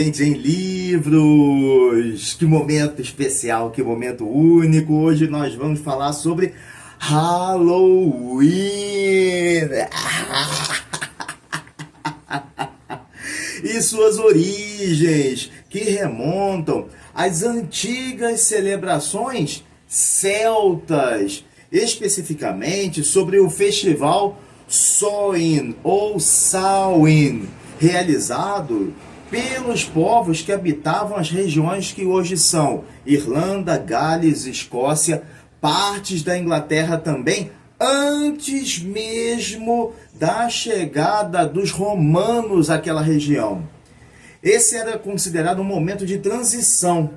Vivente em Livros! Que momento especial, que momento único! Hoje nós vamos falar sobre Halloween! E suas origens, que remontam às antigas celebrações celtas, especificamente sobre o festival Samhain ou Samhain, realizado pelos povos que habitavam as regiões que hoje são Irlanda, Gales, Escócia, partes da Inglaterra também, antes mesmo da chegada dos romanos àquela região. Esse era considerado um momento de transição.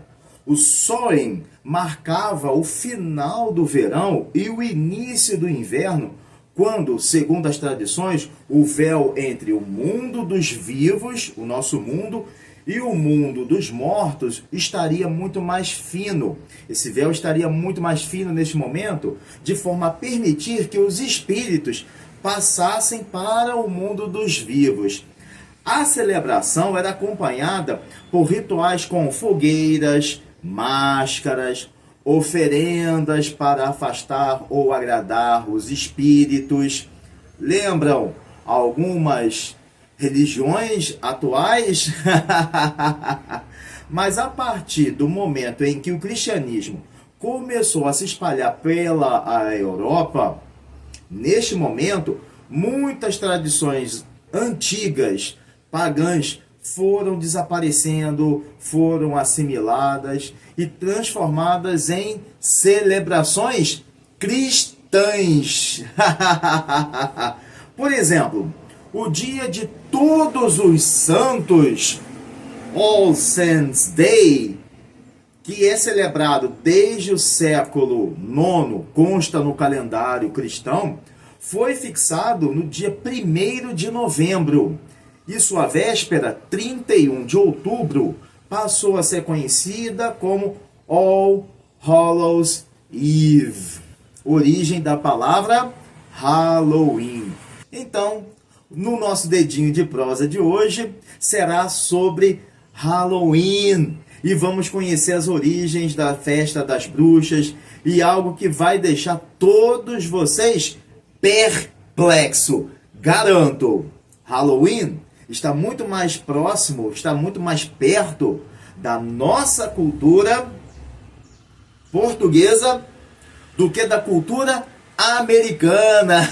O Samhain marcava o final do verão e o início do inverno, quando, segundo as tradições, o véu entre o mundo dos vivos, o nosso mundo, e o mundo dos mortos estaria muito mais fino. Esse véu estaria muito mais fino neste momento, de forma a permitir que os espíritos passassem para o mundo dos vivos. A celebração era acompanhada por rituais com fogueiras, máscaras, oferendas para afastar ou agradar os espíritos. Lembram algumas religiões atuais? Mas a partir do momento em que o cristianismo começou a se espalhar pela Europa, neste momento, muitas tradições antigas, pagãs, foram desaparecendo, foram assimiladas e transformadas em celebrações cristãs. Por exemplo, o dia de Todos os Santos, All Saints Day, que é celebrado desde o século IX, consta no calendário cristão, foi fixado no dia 1º de novembro. E sua véspera, 31 de outubro, passou a ser conhecida como All Hallows Eve, origem da palavra Halloween. Então, no nosso dedinho de prosa de hoje, será sobre Halloween. E vamos conhecer as origens da festa das bruxas e algo que vai deixar todos vocês perplexos. Garanto, Halloween está muito mais próximo, está muito mais perto da nossa cultura portuguesa do que da cultura americana.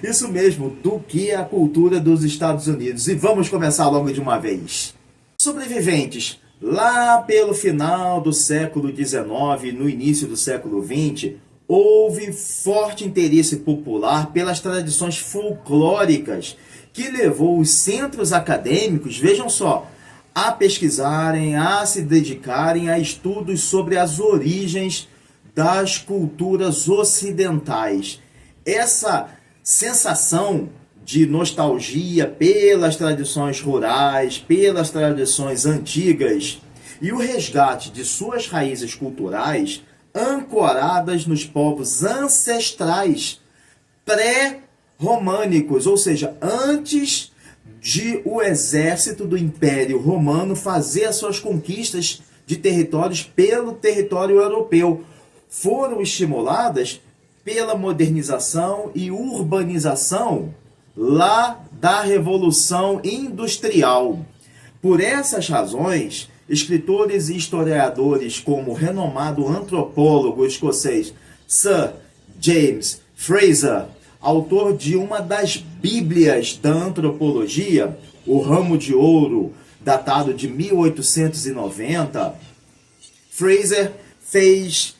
Isso mesmo, do que a cultura dos Estados Unidos. E vamos começar logo de uma vez. Sobreviventes, lá pelo final do século XIX, no início do século XX, houve forte interesse popular pelas tradições folclóricas, que levou os centros acadêmicos, vejam só, a pesquisarem, a se dedicarem a estudos sobre as origens das culturas ocidentais. Essa sensação de nostalgia pelas tradições rurais, pelas tradições antigas e o resgate de suas raízes culturais ancoradas nos povos ancestrais pré-românicos, ou seja, antes de o exército do Império Romano fazer as suas conquistas de territórios pelo território europeu, foram estimuladas pela modernização e urbanização lá da Revolução Industrial. Por essas razões, escritores e historiadores como o renomado antropólogo escocês Sir James Frazer, autor de uma das bíblias da antropologia, O Ramo de Ouro, datado de 1890, Frazer fez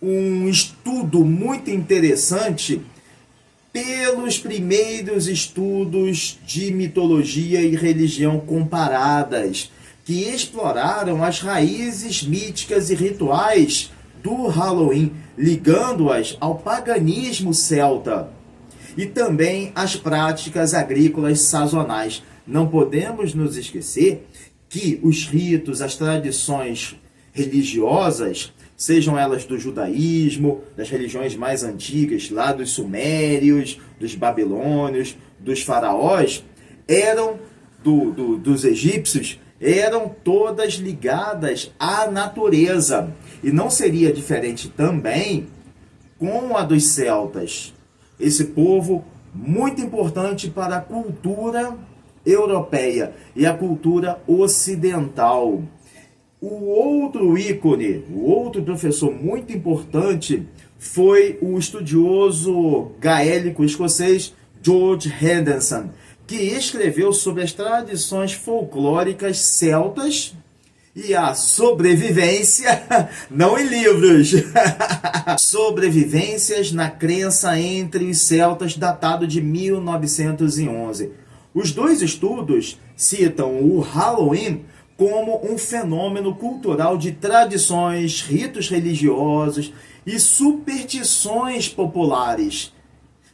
um estudo muito interessante pelos primeiros estudos de mitologia e religião comparadas, que exploraram as raízes míticas e rituais do Halloween, ligando-as ao paganismo celta e também às práticas agrícolas sazonais. Não podemos nos esquecer que os ritos, as tradições religiosas, sejam elas do judaísmo, das religiões mais antigas, lá dos sumérios, dos babilônios, dos faraós, eram dos egípcios, eram todas ligadas à natureza. E não seria diferente também com a dos celtas. Esse povo muito importante para a cultura europeia e a cultura ocidental. O outro ícone, o outro professor muito importante foi o estudioso gaélico escocês George Henderson, que escreveu sobre as tradições folclóricas celtas e a sobrevivência, não em livros, sobrevivências na crença entre os celtas, datado de 1911. Os dois estudos citam o Halloween como um fenômeno cultural de tradições, ritos religiosos e superstições populares,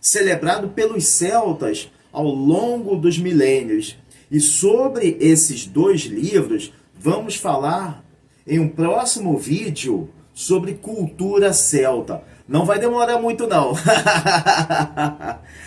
celebrado pelos celtas ao longo dos milênios. E sobre esses dois livros, vamos falar em um próximo vídeo sobre cultura celta. Não vai demorar muito não.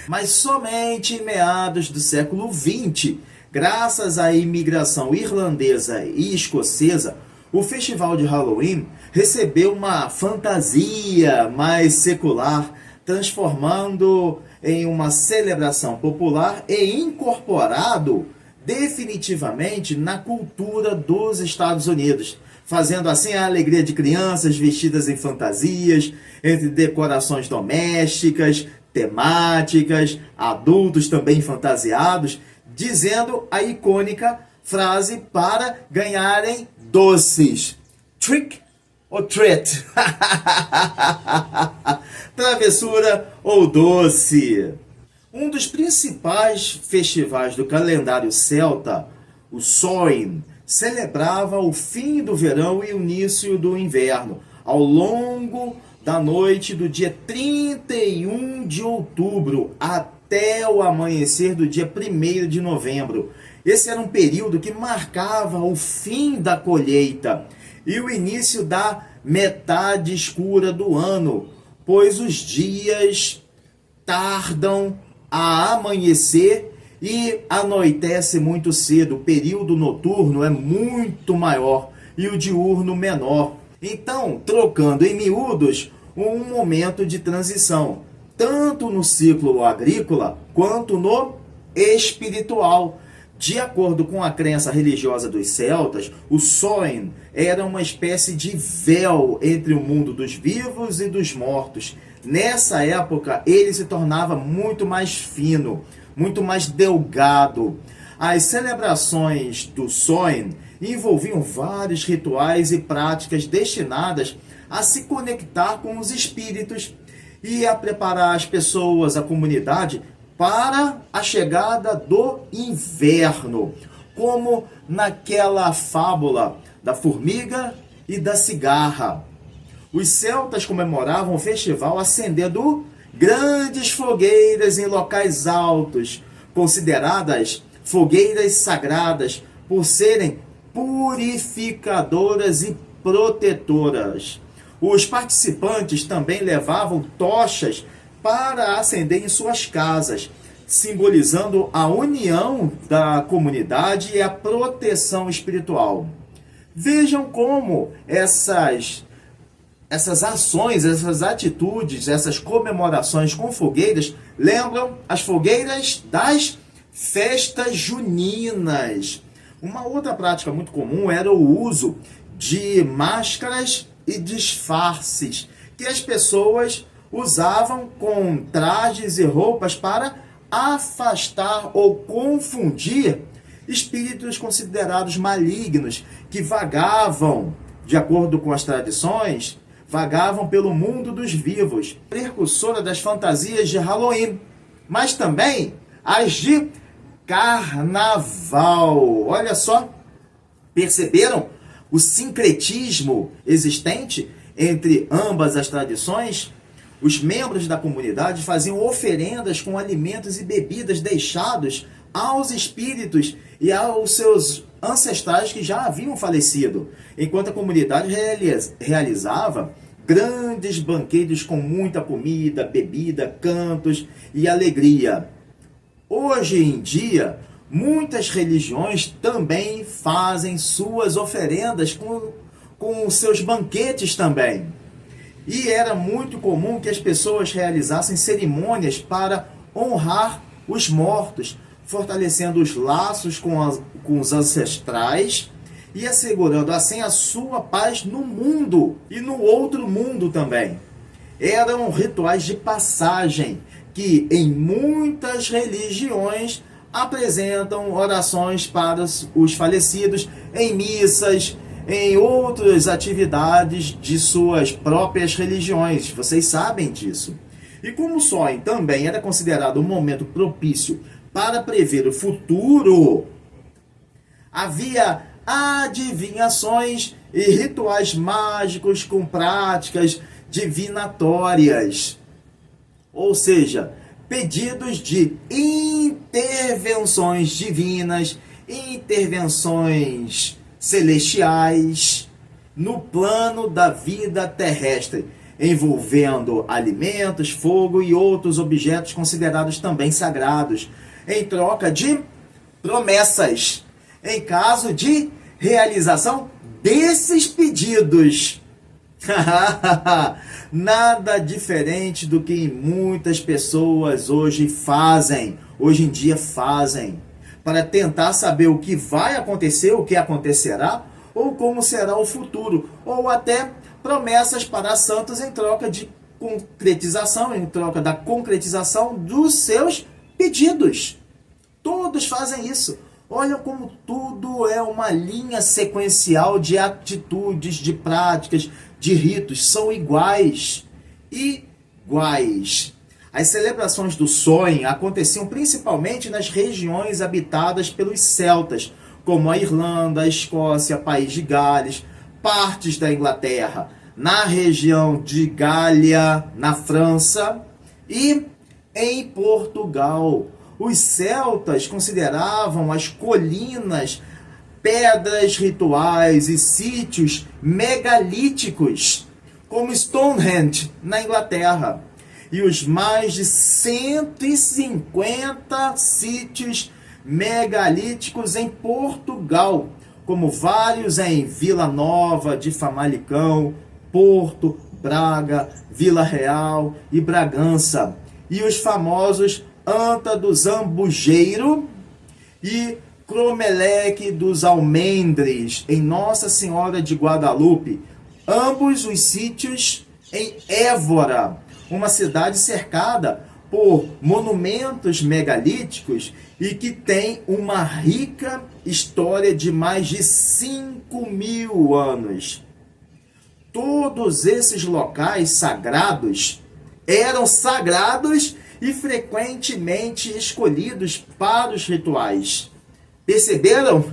Mas somente em meados do século XX, graças à imigração irlandesa e escocesa, o festival de Halloween recebeu uma fantasia mais secular, transformando em uma celebração popular e incorporado definitivamente na cultura dos Estados Unidos, fazendo assim a alegria de crianças vestidas em fantasias, entre decorações domésticas, temáticas, adultos também fantasiados, dizendo a icônica frase para ganharem doces: trick or treat. Travessura ou doce. Um dos principais festivais do calendário celta, o Samhain, celebrava o fim do verão e o início do inverno, ao longo da noite do dia 31 de outubro até o amanhecer do dia 1º de novembro. Esse era um período que marcava o fim da colheita e o início da metade escura do ano, pois os dias tardam a amanhecer e anoitece muito cedo. O período noturno é muito maior e o diurno menor. Então, trocando em miúdos, um momento de transição, tanto no ciclo agrícola quanto no espiritual. De acordo com a crença religiosa dos celtas, o Samhain era uma espécie de véu entre o mundo dos vivos e dos mortos. Nessa época, ele se tornava muito mais fino, muito mais delgado. As celebrações do Samhain envolviam vários rituais e práticas destinadas a se conectar com os espíritos e a preparar as pessoas, a comunidade, para a chegada do inverno, como naquela fábula da formiga e da cigarra. Os celtas comemoravam o festival acendendo grandes fogueiras em locais altos, consideradas fogueiras sagradas por serem purificadoras e protetoras. Os participantes também levavam tochas para acender em suas casas, simbolizando a união da comunidade e a proteção espiritual. Vejam como essas ações, essas atitudes, essas comemorações com fogueiras lembram as fogueiras das festas juninas. Uma outra prática muito comum era o uso de máscaras e disfarces que as pessoas usavam com trajes e roupas para afastar ou confundir espíritos considerados malignos que vagavam, de acordo com as tradições, vagavam pelo mundo dos vivos, precursora das fantasias de Halloween, mas também as de Carnaval. Olha só, perceberam o sincretismo existente entre ambas as tradições? Os membros da comunidade faziam oferendas com alimentos e bebidas deixados aos espíritos e aos seus ancestrais que já haviam falecido, enquanto a comunidade realizava grandes banquetes com muita comida, bebida, cantos e alegria. Hoje em dia, muitas religiões também fazem suas oferendas com seus banquetes também. E era muito comum que as pessoas realizassem cerimônias para honrar os mortos, fortalecendo os laços com os ancestrais e assegurando assim a sua paz no mundo e no outro mundo também. Eram rituais de passagem que em muitas religiões apresentam orações para os falecidos em missas, em outras atividades de suas próprias religiões. Vocês sabem disso. E como o sonho também era considerado um momento propício para prever o futuro, havia adivinhações e rituais mágicos com práticas divinatórias, ou seja, pedidos de intervenções divinas, intervenções celestiais no plano da vida terrestre, envolvendo alimentos, fogo e outros objetos considerados também sagrados, em troca de promessas, em caso de realização desses pedidos. Nada diferente do que muitas pessoas hoje em dia fazem, para tentar saber o que vai acontecer, o que acontecerá, ou como será o futuro, ou até promessas para santos em troca de concretização, em troca da concretização dos seus pedidos. Todos fazem isso. Olha como tudo é uma linha sequencial de atitudes, de práticas, de ritos. São iguais. Iguais. As celebrações do sonho aconteciam principalmente nas regiões habitadas pelos celtas, como a Irlanda, a Escócia, País de Gales, partes da Inglaterra, na região de Gália, na França e em Portugal. Os celtas consideravam as colinas, pedras rituais e sítios megalíticos, como Stonehenge, na Inglaterra, e os mais de 150 sítios megalíticos em Portugal, como vários em Vila Nova de Famalicão, Porto, Braga, Vila Real e Bragança, e os famosos Anta do Zambujeiro e Cromeleque dos Almendres, em Nossa Senhora de Guadalupe, ambos os sítios em Évora, uma cidade cercada por monumentos megalíticos e que tem uma rica história de mais de 5.000 anos. Todos esses locais sagrados eram sagrados e frequentemente escolhidos para os rituais. Perceberam?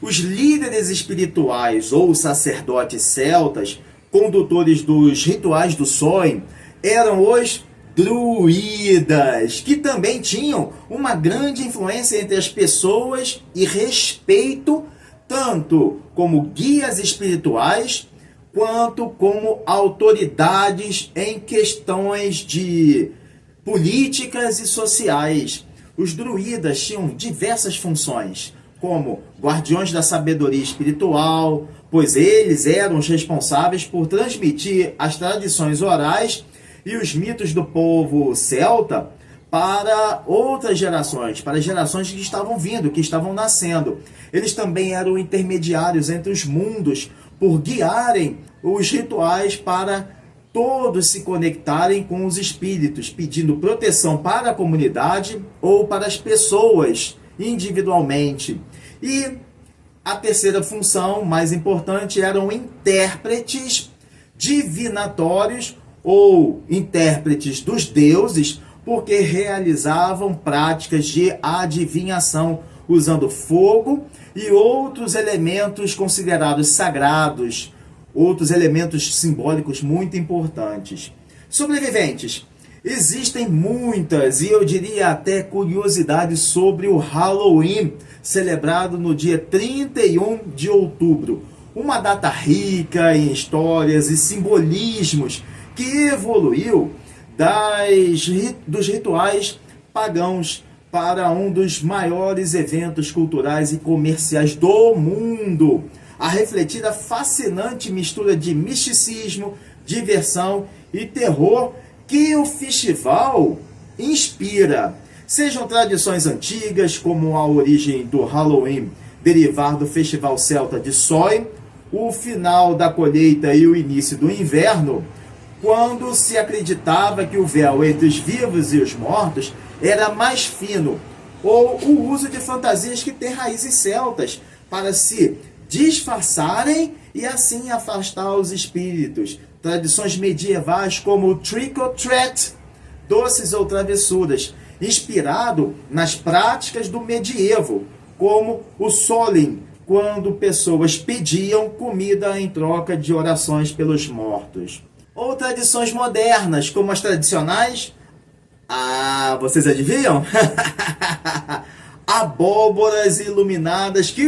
Os líderes espirituais ou sacerdotes celtas, condutores dos rituais do sonho, eram os druidas, que também tinham uma grande influência entre as pessoas e respeito tanto como guias espirituais quanto como autoridades em questões de políticas e sociais. Os druidas tinham diversas funções, como guardiões da sabedoria espiritual, pois eles eram os responsáveis por transmitir as tradições orais e os mitos do povo celta para outras gerações, para as gerações que estavam vindo, que estavam nascendo. Eles também eram intermediários entre os mundos, por guiarem os rituais para todos se conectarem com os espíritos, pedindo proteção para a comunidade ou para as pessoas individualmente. E a terceira função, mais importante, eram intérpretes divinatórios ou intérpretes dos deuses, porque realizavam práticas de adivinhação usando fogo e outros elementos considerados sagrados, outros elementos simbólicos muito importantes. Sobreviventes. Existem muitas, e eu diria até curiosidades sobre o Halloween, celebrado no dia 31 de outubro. Uma data rica em histórias e simbolismos que evoluiu dos rituais pagãos para um dos maiores eventos culturais e comerciais do mundo, a refletir a fascinante mistura de misticismo, diversão e terror que o festival inspira. Sejam tradições antigas, como a origem do Halloween derivar do festival celta de Samhain, o final da colheita e o início do inverno, quando se acreditava que o véu entre os vivos e os mortos era mais fino, ou o uso de fantasias que têm raízes celtas para se disfarçarem e assim afastar os espíritos. Tradições medievais como o trick or treat, doces ou travessuras, inspirado nas práticas do medievo, como o Samhain, quando pessoas pediam comida em troca de orações pelos mortos. Ou tradições modernas, como as tradicionais... vocês adivinham? Abóboras iluminadas, que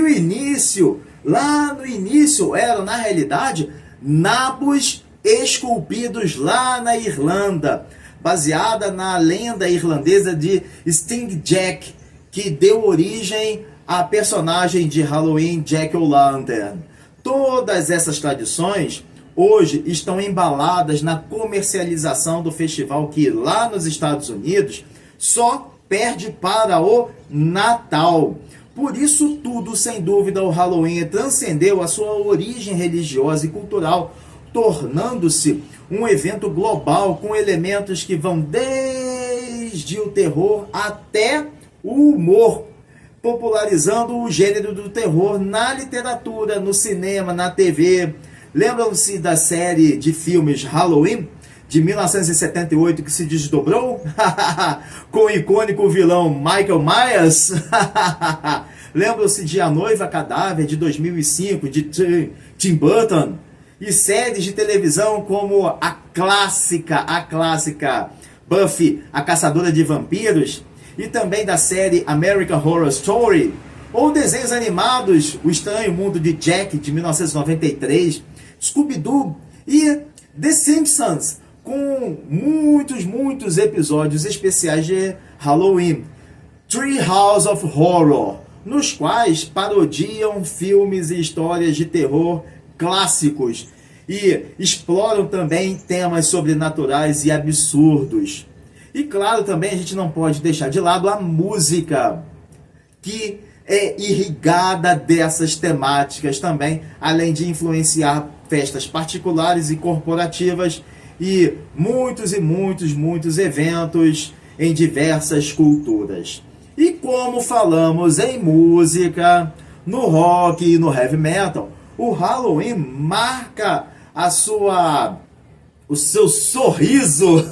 lá no início, eram, na realidade, nabos esculpidos lá na Irlanda, baseada na lenda irlandesa de Sting Jack, que deu origem à personagem de Halloween Jack-o'-lantern. Todas essas tradições hoje estão embaladas na comercialização do festival, que lá nos Estados Unidos só perde para o Natal. Por isso tudo, sem dúvida, o Halloween transcendeu a sua origem religiosa e cultural, tornando-se um evento global com elementos que vão desde o terror até o humor, popularizando o gênero do terror na literatura, no cinema, na TV. Lembram-se da série de filmes Halloween, de 1978, que se desdobrou com o icônico vilão Michael Myers? Lembram-se de A Noiva Cadáver, de 2005, de Tim Burton? E séries de televisão como a clássica Buffy, a Caçadora de Vampiros? E também da série American Horror Story? Ou desenhos animados, O Estranho Mundo de Jack, de 1993, Scooby-Doo e The Simpsons, com muitos episódios especiais de Halloween. Treehouse of Horror, nos quais parodiam filmes e histórias de terror clássicos e exploram também temas sobrenaturais e absurdos. E claro, também a gente não pode deixar de lado a música, que é irrigada dessas temáticas também, além de influenciar festas particulares e corporativas e muitos eventos em diversas culturas. E como falamos em música, no rock e no heavy metal, o Halloween marca o seu sorriso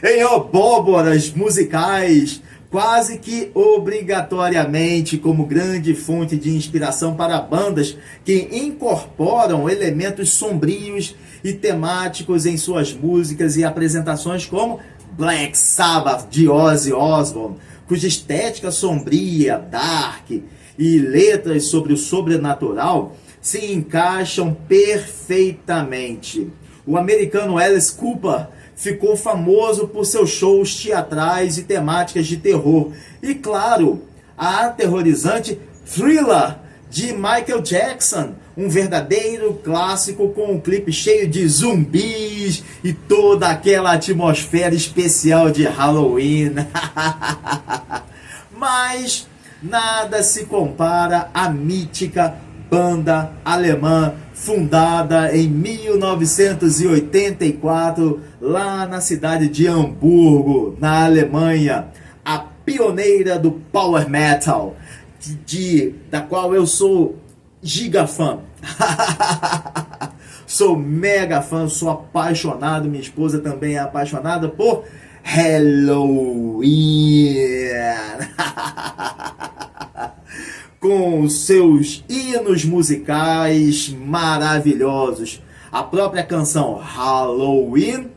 em abóboras musicais, quase que obrigatoriamente como grande fonte de inspiração para bandas que incorporam elementos sombrios e temáticos em suas músicas e apresentações, como Black Sabbath, de Ozzy Osbourne, cuja estética sombria, dark e letras sobre o sobrenatural se encaixam perfeitamente. O americano Alice Cooper ficou famoso por seus shows teatrais e temáticas de terror. E claro, a aterrorizante Thriller, de Michael Jackson, um verdadeiro clássico com um clipe cheio de zumbis e toda aquela atmosfera especial de Halloween. Mas nada se compara à mítica banda alemã fundada em 1984 lá na cidade de Hamburgo, na Alemanha, a pioneira do power metal, da qual eu sou giga fã. Sou mega fã, sou apaixonado, minha esposa também é apaixonada por Halloween. Com seus hinos musicais maravilhosos, a própria canção Halloween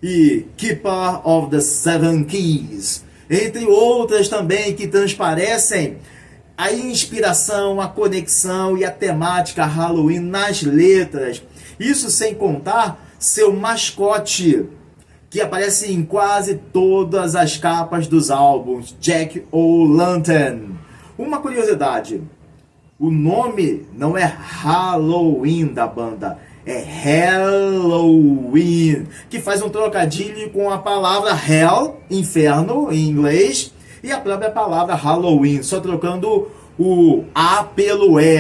e Keeper of the Seven Keys, entre outras também que transparecem a inspiração, a conexão e a temática Halloween nas letras. Isso sem contar seu mascote, que aparece em quase todas as capas dos álbuns Jack O'Lantern. Uma curiosidade, o nome não é Halloween da banda, é Halloween, que faz um trocadilho com a palavra Hell, inferno em inglês, e a própria palavra Halloween, só trocando o A pelo E.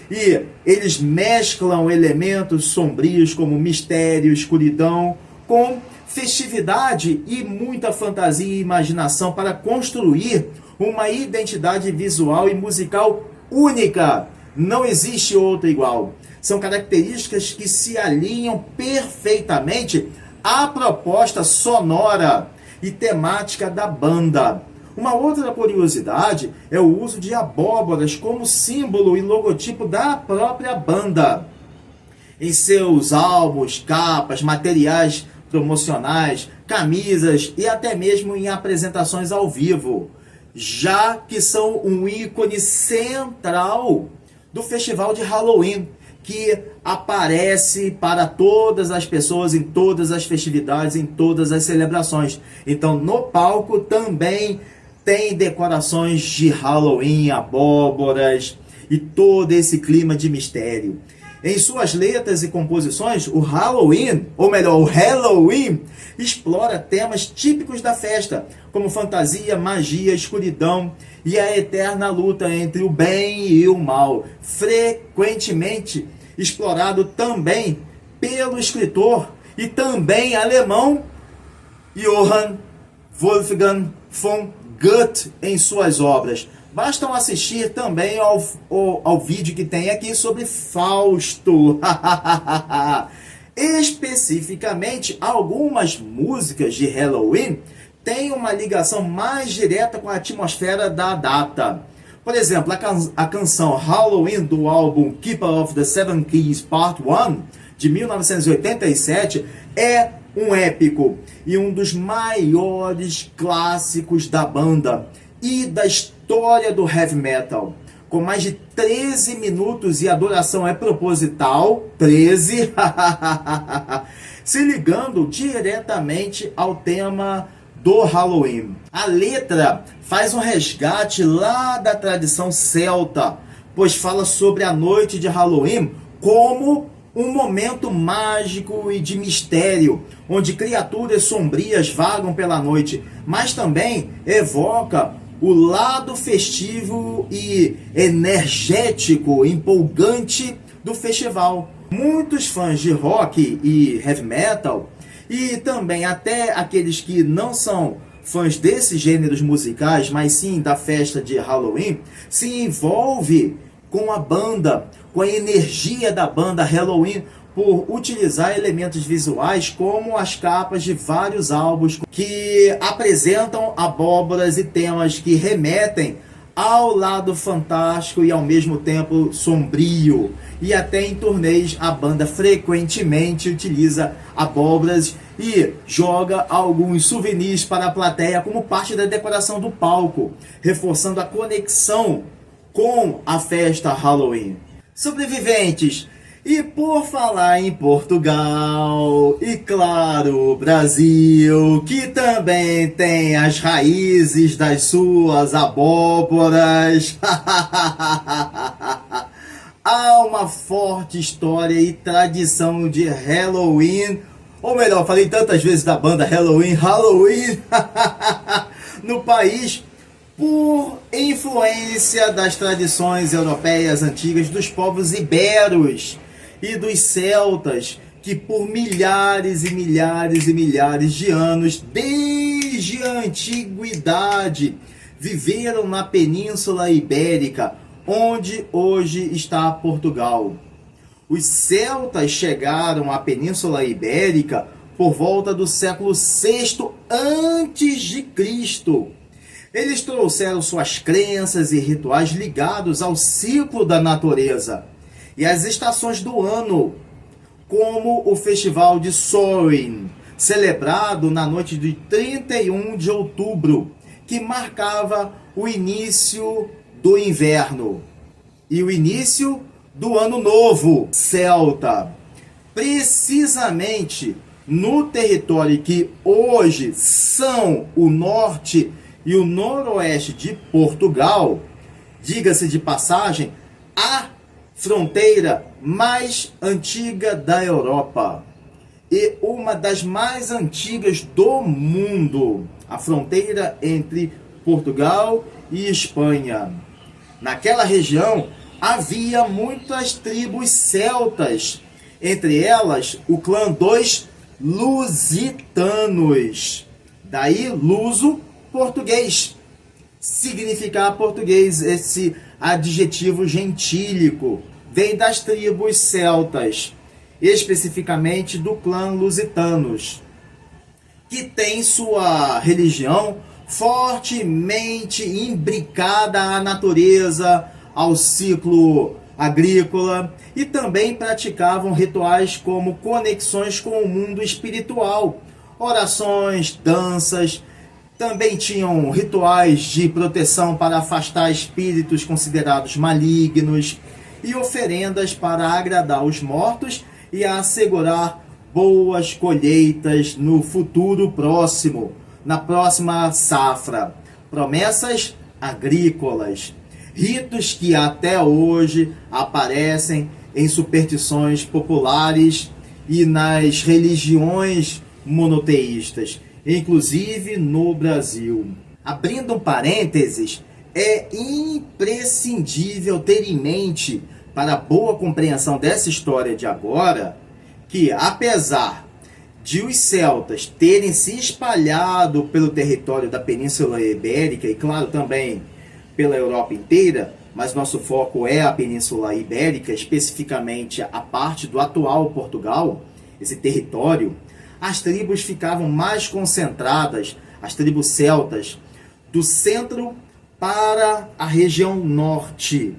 E eles mesclam elementos sombrios como mistério, escuridão, com festividade e muita fantasia e imaginação para construir uma identidade visual e musical única. Não existe outra igual. São características que se alinham perfeitamente à proposta sonora e temática da banda. Uma outra curiosidade é o uso de abóboras como símbolo e logotipo da própria banda. Em seus álbuns, capas, materiais promocionais, camisas e até mesmo em apresentações ao vivo, já que são um ícone central do festival de Halloween, que aparece para todas as pessoas em todas as festividades, em todas as celebrações. Então, no palco também tem decorações de Halloween, abóboras e todo esse clima de mistério. Em suas letras e composições, o Halloween, ou melhor, o Halloween, explora temas típicos da festa, como fantasia, magia, escuridão e a eterna luta entre o bem e o mal, frequentemente explorado também pelo escritor e também alemão Johann Wolfgang von Goethe em suas obras. Bastam assistir também ao vídeo que tem aqui sobre Fausto. Especificamente, algumas músicas de Halloween têm uma ligação mais direta com a atmosfera da data. Por exemplo, a canção Halloween do álbum Keeper of the Seven Keys Part 1, de 1987, é um épico e um dos maiores clássicos da banda e da história do heavy metal. Com mais de 13 minutos e a duração é proposital, 13, se ligando diretamente ao tema do Halloween. A letra faz um resgate lá da tradição celta, pois fala sobre a noite de Halloween como um momento mágico e de mistério, onde criaturas sombrias vagam pela noite, mas também evoca o lado festivo e energético, empolgante do festival. Muitos fãs de rock e heavy metal, e também até aqueles que não são fãs desses gêneros musicais, mas sim da festa de Halloween, se envolve com a banda, com a energia da banda Halloween, por utilizar elementos visuais como as capas de vários álbuns que apresentam abóboras e temas que remetem ao lado fantástico e ao mesmo tempo sombrio. E até em turnês a banda frequentemente utiliza abóboras e joga alguns souvenirs para a plateia como parte da decoração do palco, reforçando a conexão com a festa Halloween. Sobreviventes! E por falar em Portugal, e claro, Brasil, que também tem as raízes das suas abóboras, há uma forte história e tradição de Halloween, ou melhor, falei tantas vezes da banda Halloween, no país, por influência das tradições europeias antigas dos povos iberos e dos celtas, que por milhares e milhares e milhares de anos, desde a antiguidade, viveram na Península Ibérica, onde hoje está Portugal. Os celtas chegaram à Península Ibérica por volta do século VI a.C. Eles trouxeram suas crenças e rituais ligados ao ciclo da natureza e às estações do ano, como o Festival de Samhain, celebrado na noite de 31 de outubro, que marcava o início do inverno e o início do ano novo celta. Precisamente no território que hoje são o norte e o noroeste de Portugal, diga-se de passagem, a fronteira mais antiga da Europa e uma das mais antigas do mundo, a fronteira entre Portugal e Espanha. Naquela região havia muitas tribos celtas, entre elas o clã dos lusitanos, daí luso, português, significar português, esse adjetivo gentílico, vem das tribos celtas, especificamente do clã lusitanos, que tem sua religião fortemente imbricada à natureza, ao ciclo agrícola, e também praticavam rituais como conexões com o mundo espiritual, orações, danças. Também tinham rituais de proteção para afastar espíritos considerados malignos e oferendas para agradar os mortos e assegurar boas colheitas no futuro próximo, na próxima safra. Promessas agrícolas, ritos que até hoje aparecem em superstições populares e nas religiões monoteístas, inclusive no Brasil. Abrindo um parênteses, é imprescindível ter em mente, para a boa compreensão dessa história de agora, que apesar de os celtas terem se espalhado pelo território da Península Ibérica e, claro, também pela Europa inteira, mas nosso foco é a Península Ibérica, especificamente a parte do atual Portugal, esse território, as tribos ficavam mais concentradas, as tribos celtas, do centro para a região norte.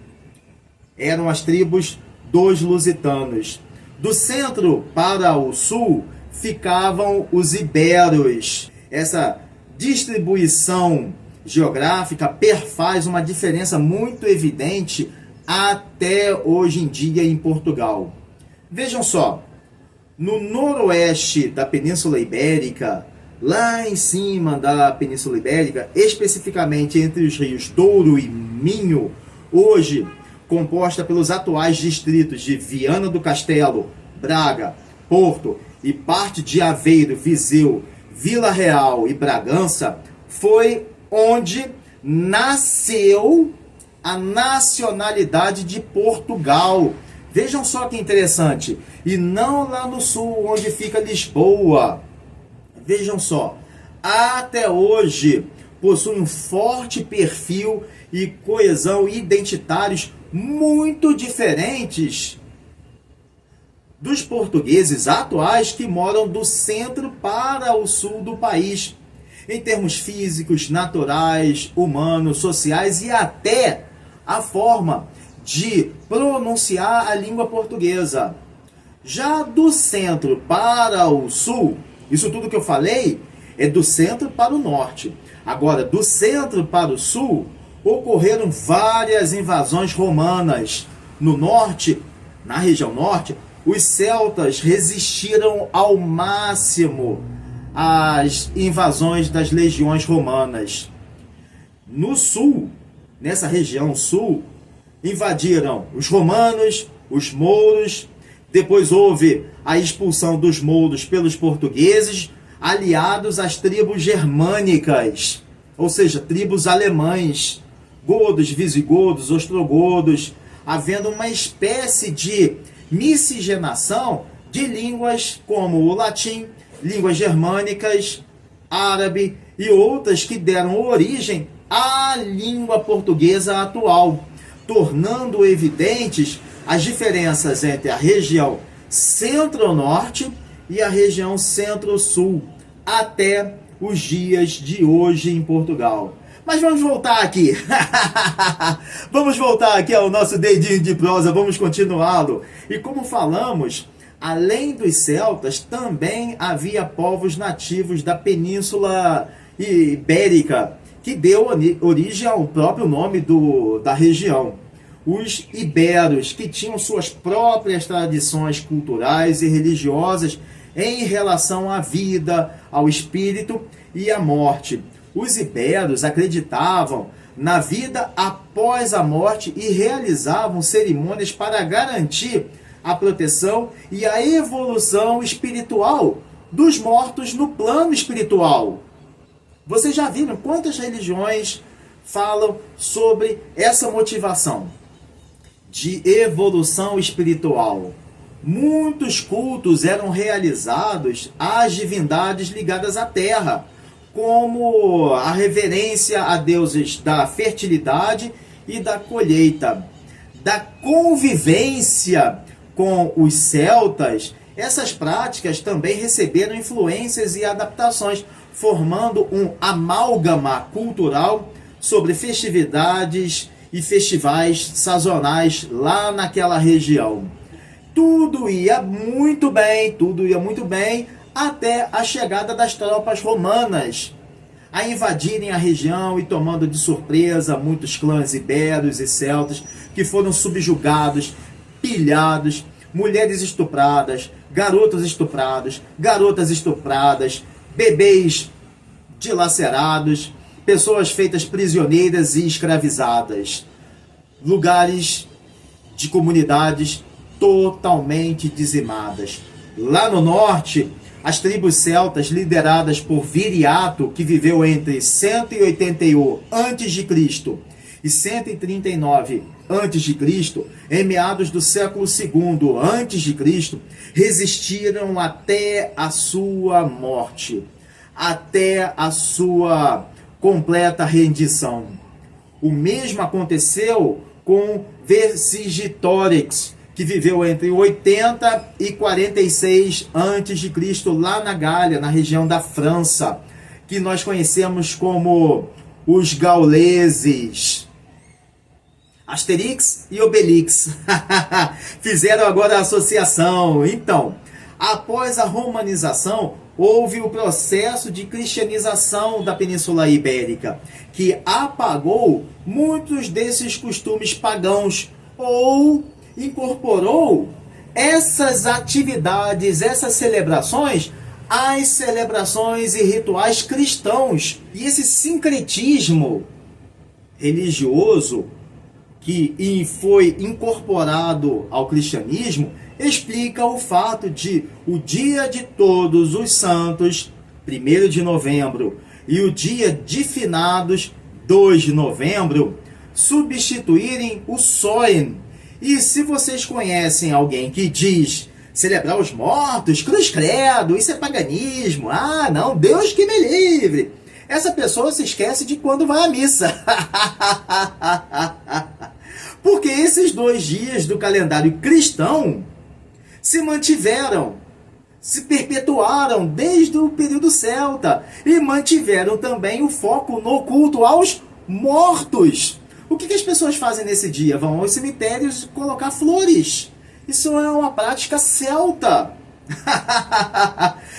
Eram as tribos dos lusitanos. Do centro para o sul ficavam os iberos. Essa distribuição geográfica perfaz uma diferença muito evidente até hoje em dia em Portugal. Vejam só, no noroeste da Península Ibérica, lá em cima da Península Ibérica, especificamente entre os rios Douro e Minho, hoje composta pelos atuais distritos de Viana do Castelo, Braga, Porto e parte de Aveiro, Viseu, Vila Real e Bragança, foi onde nasceu a nacionalidade de Portugal. Vejam só que interessante. E não lá no sul, onde fica Lisboa. Vejam só. Até hoje, possui um forte perfil e coesão identitários muito diferentes dos portugueses atuais que moram do centro para o sul do país, em termos físicos, naturais, humanos, sociais e até a forma de pronunciar a língua portuguesa. Já do centro para o sul, isso tudo que eu falei é do centro para o norte. Agora, do centro para o sul, ocorreram várias invasões romanas. No norte, na região norte, os celtas resistiram ao máximo às invasões das legiões romanas. No sul, nessa região sul, invadiram os romanos, os mouros, depois houve a expulsão dos mouros pelos portugueses, aliados às tribos germânicas, ou seja, tribos alemães, godos, visigodos, ostrogodos, havendo uma espécie de miscigenação de línguas como o latim, línguas germânicas, árabe e outras que deram origem à língua portuguesa atual, tornando evidentes as diferenças entre a região centro-norte e a região centro-sul, até os dias de hoje em Portugal. Mas vamos voltar aqui. Vamos voltar aqui ao nosso dedinho de prosa, vamos continuá-lo. E como falamos, além dos celtas, também havia povos nativos da Península Ibérica, que deu origem ao próprio nome da região. Os iberos, que tinham suas próprias tradições culturais e religiosas em relação à vida, ao espírito e à morte. Os iberos acreditavam na vida após a morte e realizavam cerimônias para garantir a proteção e a evolução espiritual dos mortos no plano espiritual. Vocês já viram quantas religiões falam sobre essa motivação de evolução espiritual? Muitos cultos eram realizados às divindades ligadas à terra, como a reverência a deuses da fertilidade e da colheita. Da convivência com os celtas, essas práticas também receberam influências e adaptações, formando um amálgama cultural sobre festividades e festivais sazonais lá naquela região. Tudo ia muito bem, até a chegada das tropas romanas a invadirem a região e tomando de surpresa muitos clãs iberos e celtas que foram subjugados, pilhados, mulheres estupradas, garotas estupradas, bebês dilacerados, pessoas feitas prisioneiras e escravizadas, lugares de comunidades totalmente dizimadas. Lá no norte, as tribos celtas lideradas por Viriato, que viveu entre 181 a.C. e 139 a.C., em meados do século II a.C., resistiram até a sua morte, até a sua completa rendição. O mesmo aconteceu com Vercingetorix, que viveu entre 80 e 46 a.C., lá na Gália, na região da França, que nós conhecemos como os gauleses. Asterix e Obelix fizeram agora a associação. Então, após a romanização, houve o processo de cristianização da Península Ibérica, que apagou muitos desses costumes pagãos ou incorporou essas atividades, essas celebrações, às celebrações e rituais cristãos. E esse sincretismo religioso que foi incorporado ao cristianismo explica o fato de o dia de Todos os Santos, 1º de novembro, e o dia de Finados, 2 de novembro, substituírem o Soen. E se vocês conhecem alguém que diz celebrar os mortos, cruz credo, isso é paganismo, ah não, Deus que me livre, essa pessoa se esquece de quando vai à missa. Porque esses 2 dias do calendário cristão se mantiveram, se perpetuaram desde o período celta e mantiveram também o foco no culto aos mortos. O que as pessoas fazem nesse dia? Vão aos cemitérios colocar flores. Isso é uma prática celta.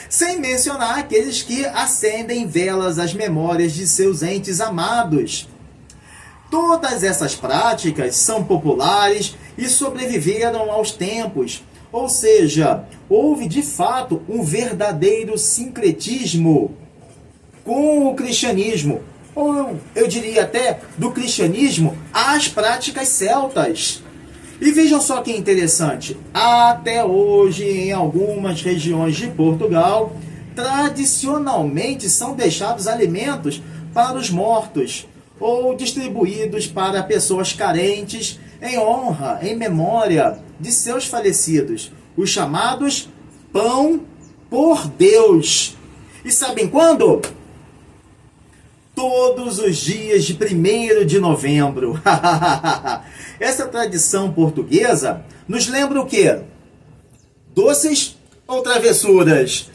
Sem mencionar aqueles que acendem velas às memórias de seus entes amados. Todas essas práticas são populares e sobreviveram aos tempos. Ou seja, houve de fato um verdadeiro sincretismo com o cristianismo. Ou eu diria até do cristianismo às práticas celtas. E vejam só que interessante, até hoje em algumas regiões de Portugal, tradicionalmente são deixados alimentos para os mortos ou distribuídos para pessoas carentes em honra, em memória de seus falecidos, os chamados pão por Deus. E sabem quando? Todos os dias de 1º de novembro. Essa tradição portuguesa nos lembra o quê? Doces ou travessuras?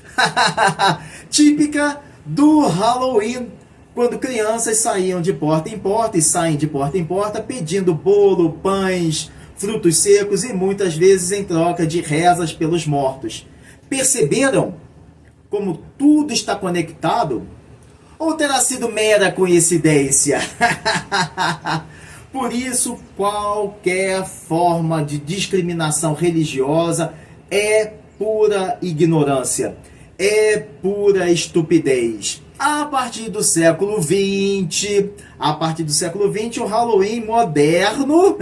Típica do Halloween, quando crianças saíam de porta em porta e saem de porta em porta pedindo bolo, pães, frutos secos e muitas vezes em troca de rezas pelos mortos. Perceberam como tudo está conectado? Ou terá sido mera coincidência? Por isso, qualquer forma de discriminação religiosa é pura ignorância, é pura estupidez. A partir do século XX, o Halloween moderno,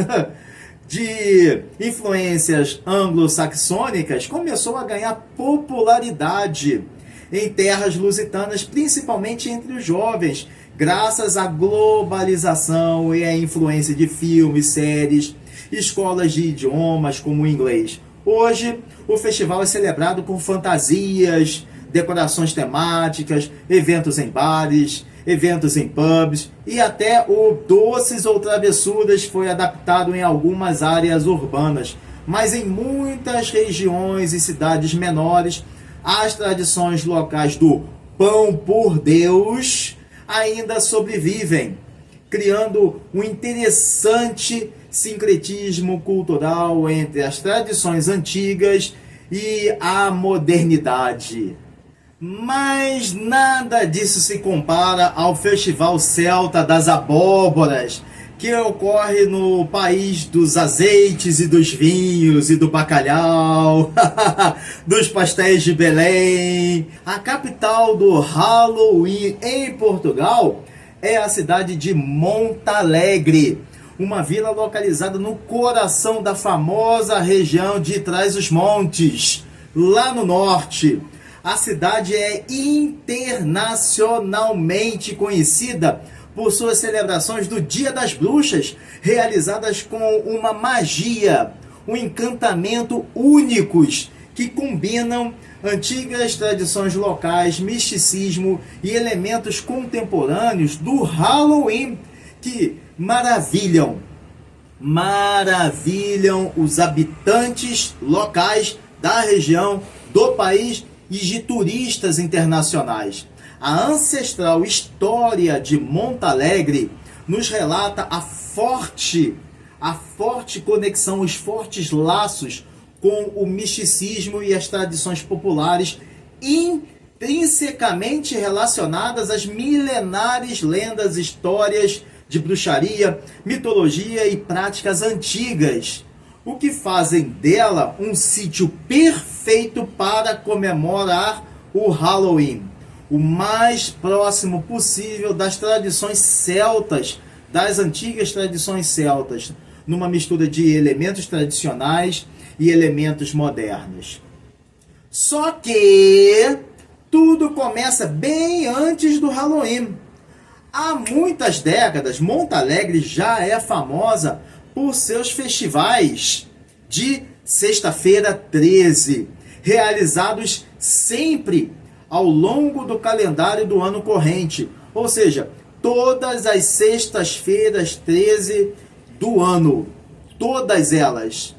de influências anglo-saxônicas, começou a ganhar popularidade em terras lusitanas, principalmente entre os jovens, graças à globalização e à influência de filmes, séries, escolas de idiomas como o inglês. Hoje, o festival é celebrado com fantasias, decorações temáticas, eventos em bares, eventos em pubs e até o Doces ou Travessuras foi adaptado em algumas áreas urbanas. Mas em muitas regiões e cidades menores, as tradições locais do pão por Deus ainda sobrevivem, criando um interessante sincretismo cultural entre as tradições antigas e a modernidade. Mas nada disso se compara ao Festival Celta das Abóboras, que ocorre no país dos azeites e dos vinhos e do bacalhau, dos pastéis de Belém. A capital do Halloween em Portugal é a cidade de Montalegre, uma vila localizada no coração da famosa região de Trás-os-Montes, lá no norte. A cidade é internacionalmente conhecida por suas celebrações do Dia das Bruxas, realizadas com uma magia, um encantamento únicos, que combinam antigas tradições locais, misticismo e elementos contemporâneos do Halloween, que maravilham os habitantes locais da região, do país e de turistas internacionais. A ancestral história de Montalegre nos relata a forte conexão, os fortes laços com o misticismo e as tradições populares intrinsecamente relacionadas às milenares lendas, histórias de bruxaria, mitologia e práticas antigas, o que fazem dela um sítio perfeito para comemorar o Halloween, o mais próximo possível das tradições celtas, das antigas tradições celtas, numa mistura de elementos tradicionais e elementos modernos. Só que tudo começa bem antes do Halloween. Há muitas décadas, Montalegre já é famosa por seus festivais de Sexta-feira 13, realizados sempre ao longo do calendário do ano corrente, ou seja, todas as sextas-feiras 13 do ano, todas elas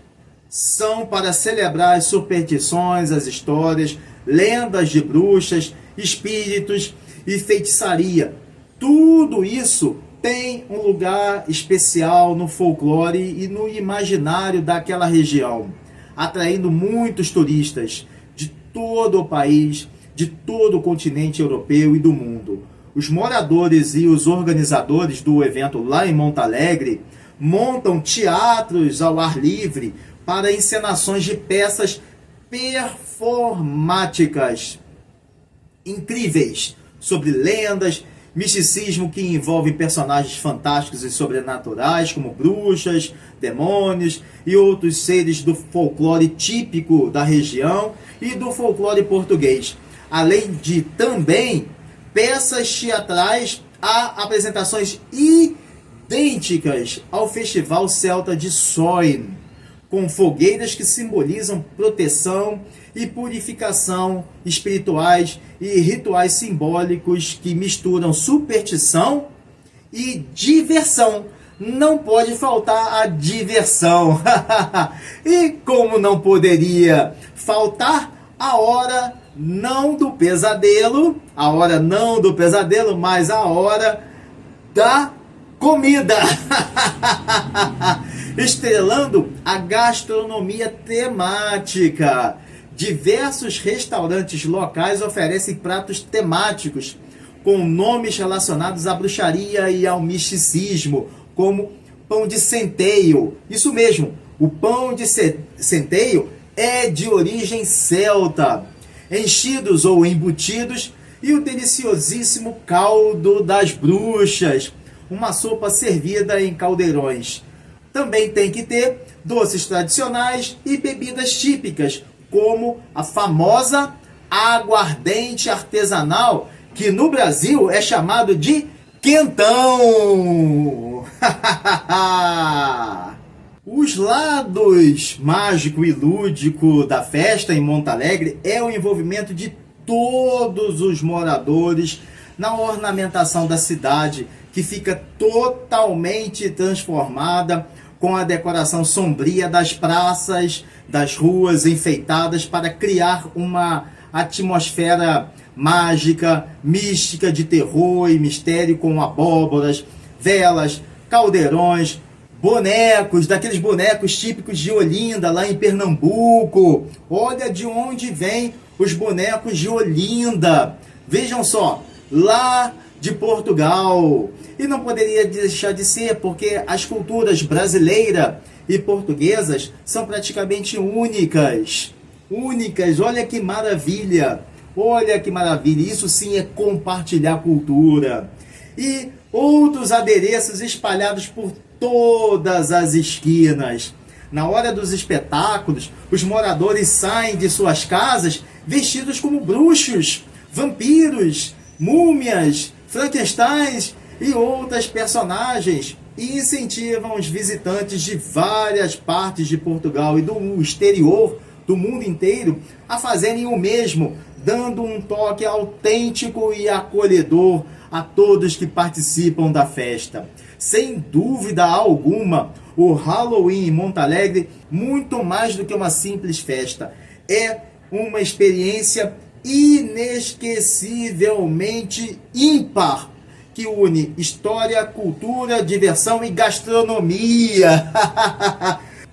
são para celebrar as superstições, as histórias, lendas de bruxas, espíritos e feitiçaria. Tudo isso tem um lugar especial no folclore e no imaginário daquela região, atraindo muitos turistas de todo o país, de todo o continente europeu e do mundo. Os moradores e os organizadores do evento lá em Montalegre montam teatros ao ar livre para encenações de peças performáticas incríveis sobre lendas, misticismo que envolve personagens fantásticos e sobrenaturais, como bruxas, demônios e outros seres do folclore típico da região e do folclore português. Além de também peças teatrais, há apresentações idênticas ao Festival Celta de Samhain, com fogueiras que simbolizam proteção e purificação espirituais e rituais simbólicos que misturam superstição e diversão. Não pode faltar a diversão. E como não poderia faltar a hora não do pesadelo, mas a hora da comida. Estrelando a gastronomia temática. Diversos restaurantes locais oferecem pratos temáticos com nomes relacionados à bruxaria e ao misticismo, como pão de centeio. Isso mesmo, o pão de centeio é de origem celta, enchidos ou embutidos, e o deliciosíssimo caldo das bruxas, uma sopa servida em caldeirões. Também tem que ter doces tradicionais e bebidas típicas, como a famosa aguardente artesanal, que no Brasil é chamado de quentão. Os lados mágico e lúdico da festa em Monte Alegre é o envolvimento de todos os moradores na ornamentação da cidade, que fica totalmente transformada com a decoração sombria das praças, das ruas enfeitadas para criar uma atmosfera mágica, mística, de terror e mistério, com abóboras, velas, caldeirões, bonecos, daqueles bonecos típicos de Olinda, lá em Pernambuco. Olha de onde vem os bonecos de Olinda. Vejam só, lá de Portugal. E não poderia deixar de ser, porque as culturas brasileira e portuguesas são praticamente únicas. Únicas, olha que maravilha. Olha que maravilha, isso sim é compartilhar cultura. E outros adereços espalhados por todas as esquinas. Na hora dos espetáculos, os moradores saem de suas casas vestidos como bruxos, vampiros, múmias, Frankensteins e outras personagens, e incentivam os visitantes de várias partes de Portugal e do exterior, do mundo inteiro, a fazerem o mesmo, dando um toque autêntico e acolhedor a todos que participam da festa. Sem dúvida alguma, o Halloween em Monte Alegre, muito mais do que uma simples festa, é uma experiência inesquecivelmente ímpar, que une história, cultura, diversão e gastronomia.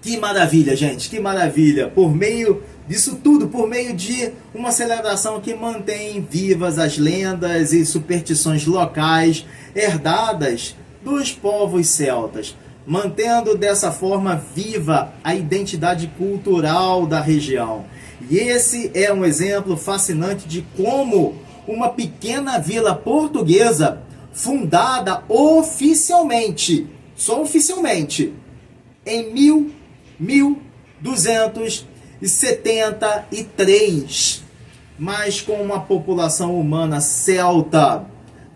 Que maravilha, gente, que maravilha. Por meio disso tudo, por meio de uma celebração que mantém vivas as lendas e superstições locais herdadas dos povos celtas, mantendo dessa forma viva a identidade cultural da região. E esse é um exemplo fascinante de como uma pequena vila portuguesa, fundada oficialmente, só oficialmente, em 1273, mas com uma população humana celta,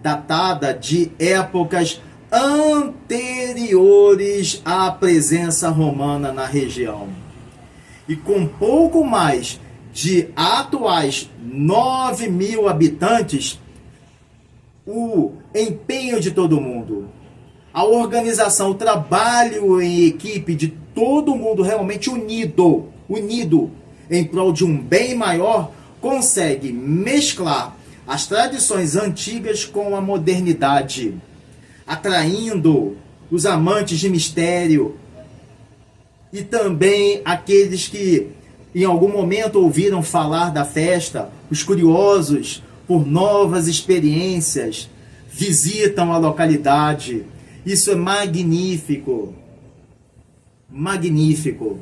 datada de épocas anteriores à presença romana na região. E com pouco mais de atuais 9.000 habitantes, o empenho de todo mundo, a organização, o trabalho em equipe de todo mundo realmente unido em prol de um bem maior, consegue mesclar as tradições antigas com a modernidade, atraindo os amantes de mistério e também aqueles que em algum momento ouviram falar da festa, os curiosos por novas experiências, visitam a localidade. Isso é magnífico. Magnífico.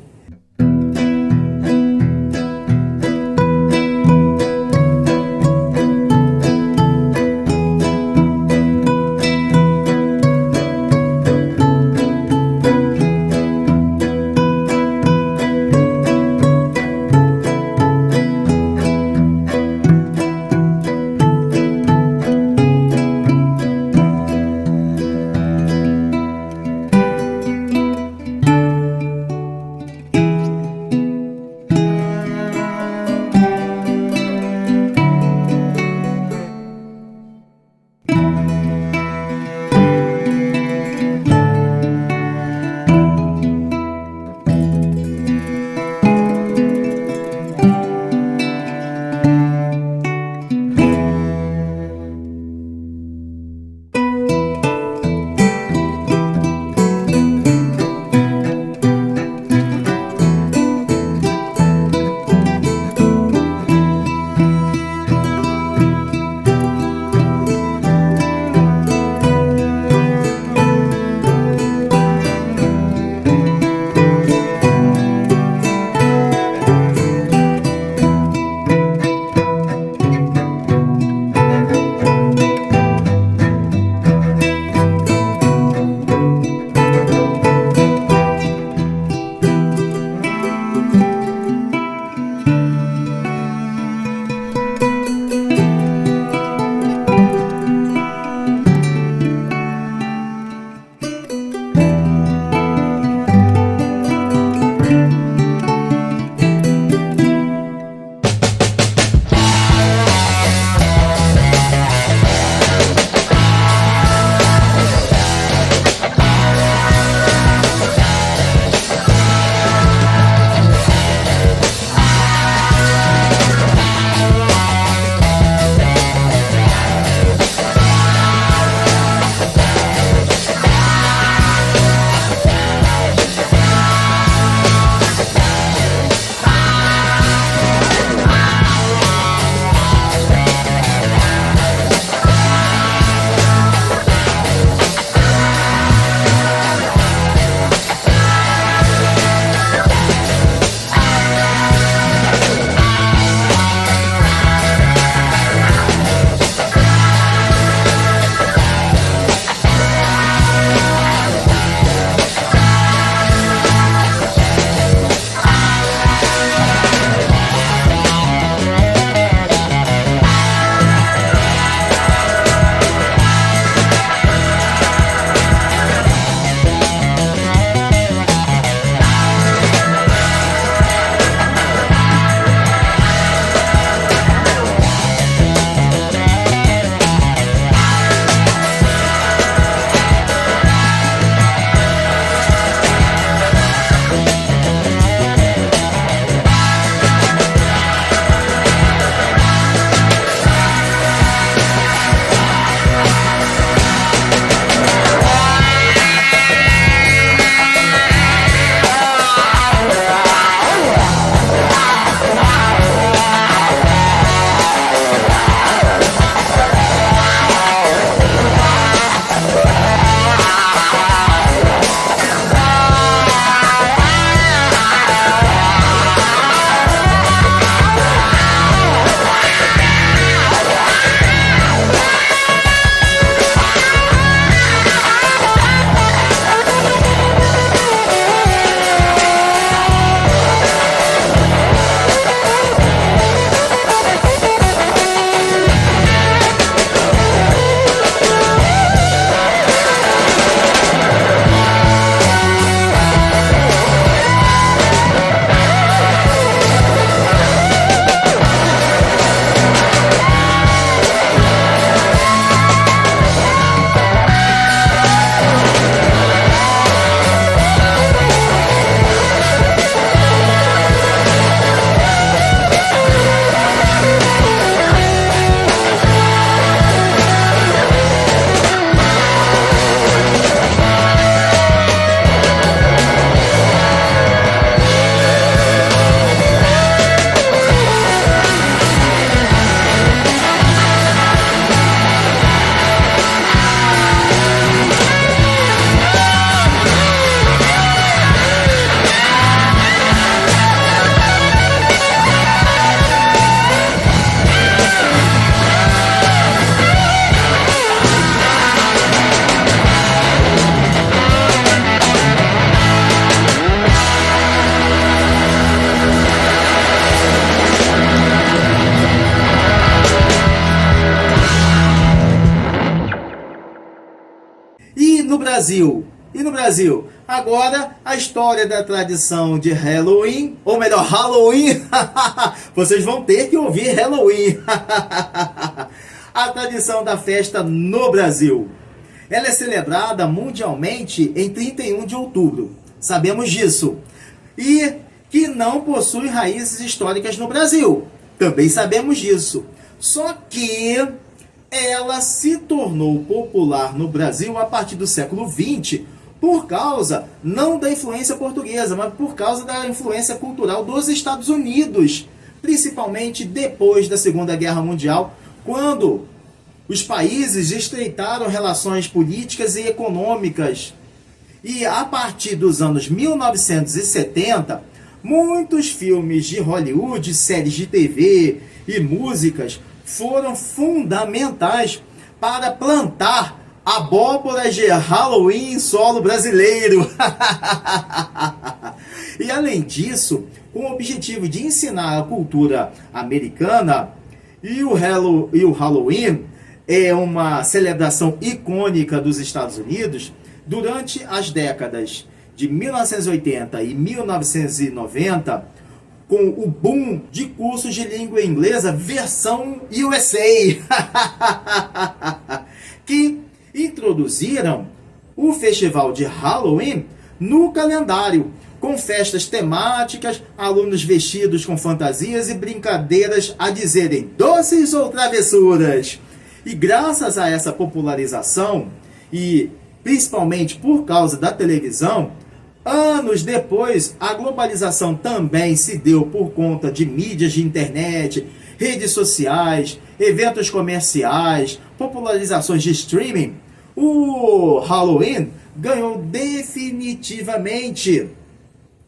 Brasil. E no Brasil? Agora, a história da tradição de Halloween, ou melhor, Halloween. Vocês vão ter que ouvir Halloween. A tradição da festa no Brasil. Ela é celebrada mundialmente em 31 de outubro. Sabemos disso. E que não possui raízes históricas no Brasil. Também sabemos disso. Só que ela se tornou popular no Brasil a partir do século XX por causa, não da influência portuguesa, mas por causa da influência cultural dos Estados Unidos, principalmente depois da Segunda Guerra Mundial, quando os países estreitaram relações políticas e econômicas. E a partir dos anos 1970, muitos filmes de Hollywood, séries de TV e músicas foram fundamentais para plantar abóboras de Halloween em solo brasileiro. E além disso, com o objetivo de ensinar a cultura americana, e o Halloween é uma celebração icônica dos Estados Unidos, durante as décadas de 1980 e 1990, com o boom de cursos de língua inglesa versão USA, que introduziram o festival de Halloween no calendário, com festas temáticas, alunos vestidos com fantasias e brincadeiras a dizerem doces ou travessuras. E graças a essa popularização, e principalmente por causa da televisão, anos depois, a globalização também se deu por conta de mídias de internet, redes sociais, eventos comerciais, popularizações de streaming. O Halloween ganhou definitivamente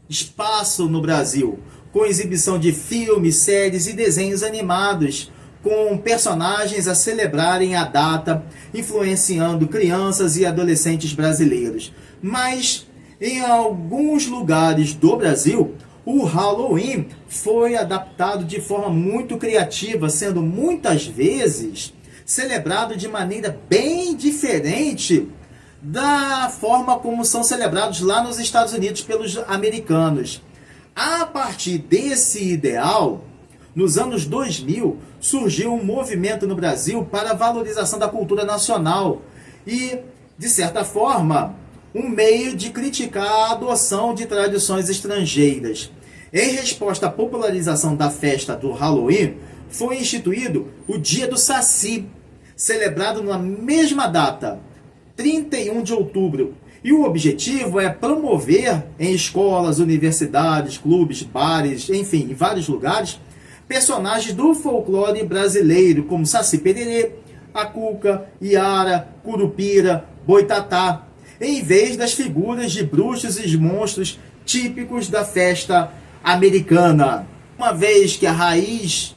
espaço no Brasil, com exibição de filmes, séries e desenhos animados, com personagens a celebrarem a data, influenciando crianças e adolescentes brasileiros. Mas em alguns lugares do Brasil, o Halloween foi adaptado de forma muito criativa, sendo muitas vezes celebrado de maneira bem diferente da forma como são celebrados lá nos Estados Unidos pelos americanos. A partir desse ideal, nos anos 2000, surgiu um movimento no Brasil para a valorização da cultura nacional e, de certa forma, um meio de criticar a adoção de tradições estrangeiras. Em resposta à popularização da festa do Halloween, foi instituído o Dia do Saci, celebrado na mesma data, 31 de outubro. E o objetivo é promover em escolas, universidades, clubes, bares, enfim, em vários lugares, personagens do folclore brasileiro, como Saci Pererê, a Cuca, Iara, Curupira, Boitatá, em vez das figuras de bruxos e monstros típicos da festa americana. Uma vez que a raiz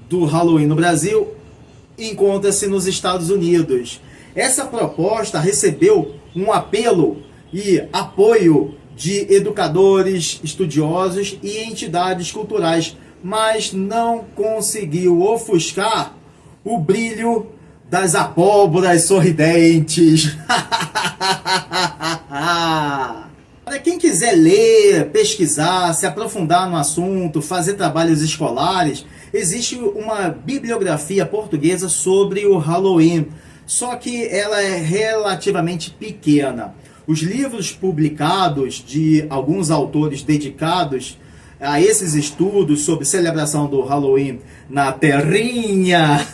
do Halloween no Brasil encontra-se nos Estados Unidos. Essa proposta recebeu um apelo e apoio de educadores, estudiosos e entidades culturais, mas não conseguiu ofuscar o brilho das abóboras sorridentes. Para quem quiser ler, pesquisar, se aprofundar no assunto, fazer trabalhos escolares, existe uma bibliografia portuguesa sobre o Halloween, só que ela é relativamente pequena. Os livros publicados de alguns autores dedicados a esses estudos sobre celebração do Halloween na terrinha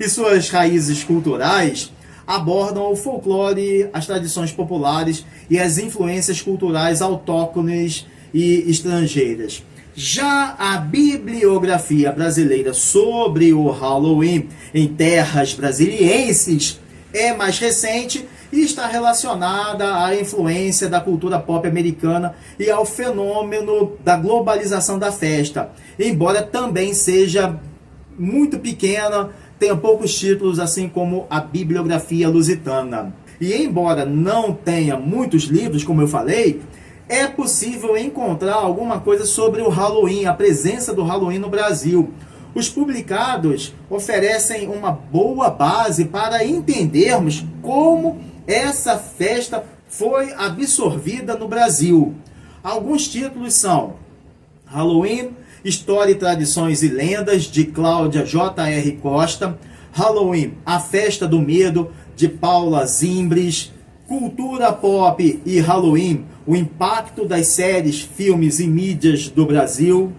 e suas raízes culturais abordam o folclore, as tradições populares e as influências culturais autóctones e estrangeiras. Já a bibliografia brasileira sobre o Halloween em terras brasilienses é mais recente e está relacionada à influência da cultura pop americana e ao fenômeno da globalização da festa, embora também seja muito pequena, tenha poucos títulos, assim como a bibliografia lusitana. E embora não tenha muitos livros, como eu falei, é possível encontrar alguma coisa sobre o Halloween, a presença do Halloween no Brasil. Os publicados oferecem uma boa base para entendermos como essa festa foi absorvida no Brasil. Alguns títulos são Halloween, História, Tradições e Lendas, de Cláudia J.R. Costa, Halloween, A Festa do Medo, de Paula Zimbres, Cultura Pop e Halloween, o impacto das séries, filmes e mídias do Brasil,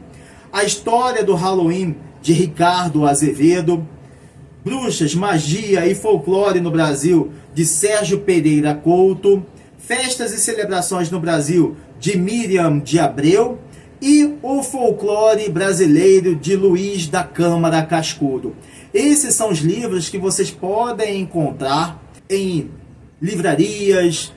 A História do Halloween, de Ricardo Azevedo, Bruxas, Magia e Folclore no Brasil, de Sérgio Pereira Couto, Festas e Celebrações no Brasil, de Miriam de Abreu, e O Folclore Brasileiro, de Luiz da Câmara Cascudo. Esses são os livros que vocês podem encontrar em livrarias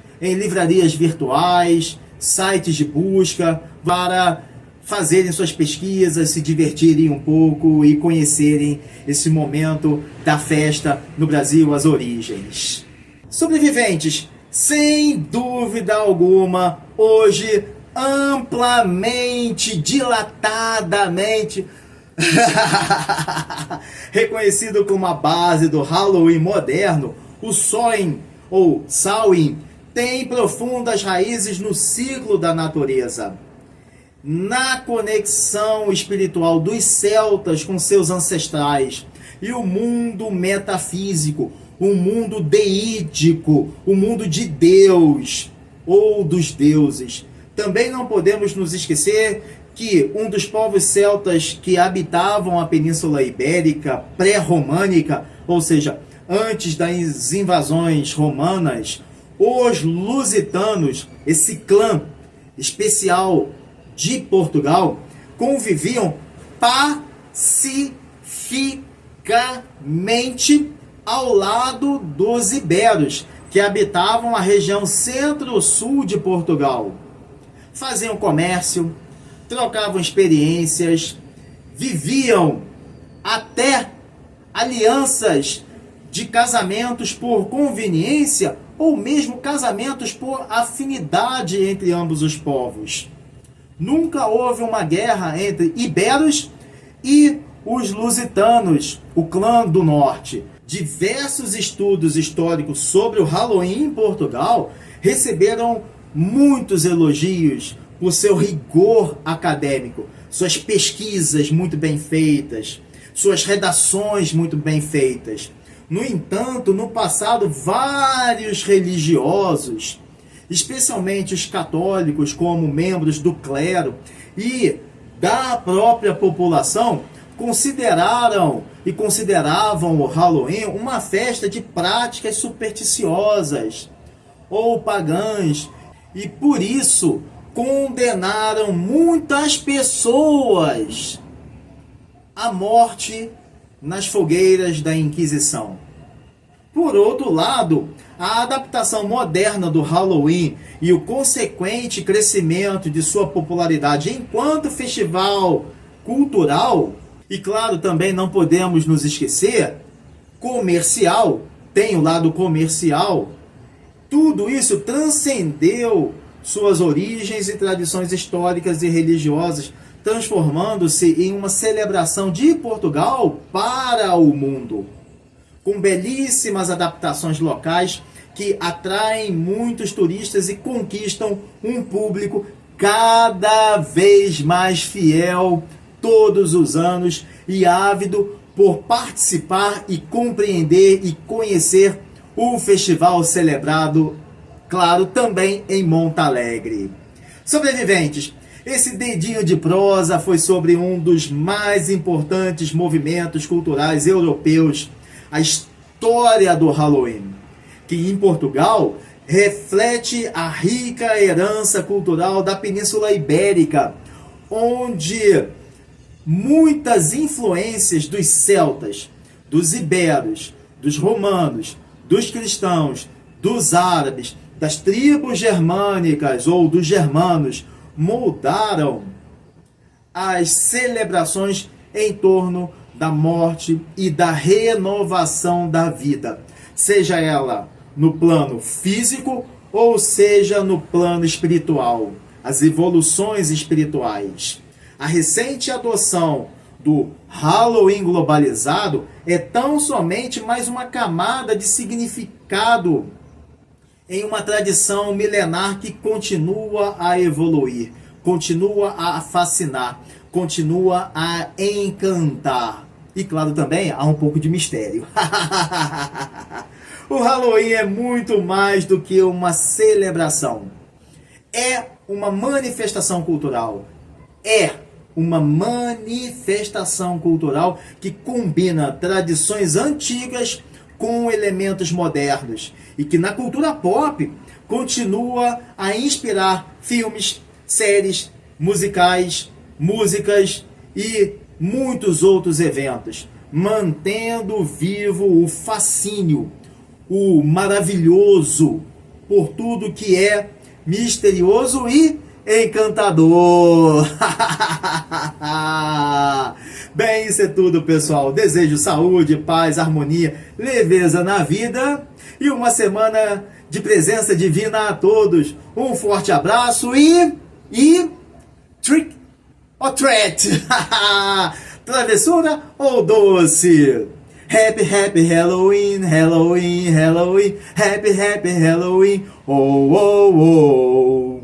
virtuais, sites de busca, para fazerem suas pesquisas, se divertirem um pouco e conhecerem esse momento da festa no Brasil, as origens. Sobreviventes, sem dúvida alguma, hoje amplamente, dilatadamente reconhecido como a base do Halloween moderno, o Samhain ou Samhain tem profundas raízes no ciclo da natureza, na conexão espiritual dos celtas com seus ancestrais e o mundo metafísico, o mundo deídico, o mundo de Deus ou dos deuses. Também não podemos nos esquecer que um dos povos celtas que habitavam a Península Ibérica pré-românica, ou seja, antes das invasões romanas, os lusitanos, esse clã especial de Portugal, conviviam pacificamente ao lado dos iberos, que habitavam a região centro-sul de Portugal. Faziam comércio, trocavam experiências, viviam até alianças de casamentos por conveniência ou mesmo casamentos por afinidade entre ambos os povos. Nunca houve uma guerra entre iberos e os lusitanos, o clã do norte. Diversos estudos históricos sobre o Halloween em Portugal receberam muitos elogios por seu rigor acadêmico, suas pesquisas muito bem feitas, suas redações muito bem feitas. No entanto, no passado, vários religiosos, especialmente os católicos, como membros do clero e da própria população, consideravam o Halloween uma festa de práticas supersticiosas ou pagãs, e por isso condenaram muitas pessoas à morte nas fogueiras da Inquisição. Por outro lado, a adaptação moderna do Halloween e o consequente crescimento de sua popularidade enquanto festival cultural, e claro, também não podemos nos esquecer, comercial, tem o lado comercial, tudo isso transcendeu suas origens e tradições históricas e religiosas, transformando-se em uma celebração de Portugal para o mundo, com belíssimas adaptações locais que atraem muitos turistas e conquistam um público cada vez mais fiel todos os anos e ávido por participar e compreender e conhecer o festival celebrado, claro, também em Montalegre. Sobreviventes, esse dedinho de prosa foi sobre um dos mais importantes movimentos culturais europeus, a história do Halloween, que em Portugal reflete a rica herança cultural da Península Ibérica, onde muitas influências dos celtas, dos iberos, dos romanos, dos cristãos, dos árabes, das tribos germânicas ou dos germanos moldaram as celebrações em torno da morte e da renovação da vida, seja ela no plano físico ou seja no plano espiritual, as evoluções espirituais. A recente adoção do Halloween globalizado é tão somente mais uma camada de significado em uma tradição milenar que continua a evoluir, continua a fascinar, continua a encantar. E claro, também há um pouco de mistério. O Halloween é muito mais do que uma celebração. É uma manifestação cultural. É uma manifestação cultural que combina tradições antigas com elementos modernos e que na cultura pop continua a inspirar filmes, séries, musicais, músicas e muitos outros eventos, mantendo vivo o fascínio, o maravilhoso por tudo que é misterioso e encantador. Bem, isso é tudo, pessoal. Desejo saúde, paz, harmonia, leveza na vida e uma semana de presença divina a todos. Um forte abraço e trick or treat. Travessura ou doce? Happy, happy Halloween, Halloween, Halloween. Happy, happy Halloween. Oh, oh, oh.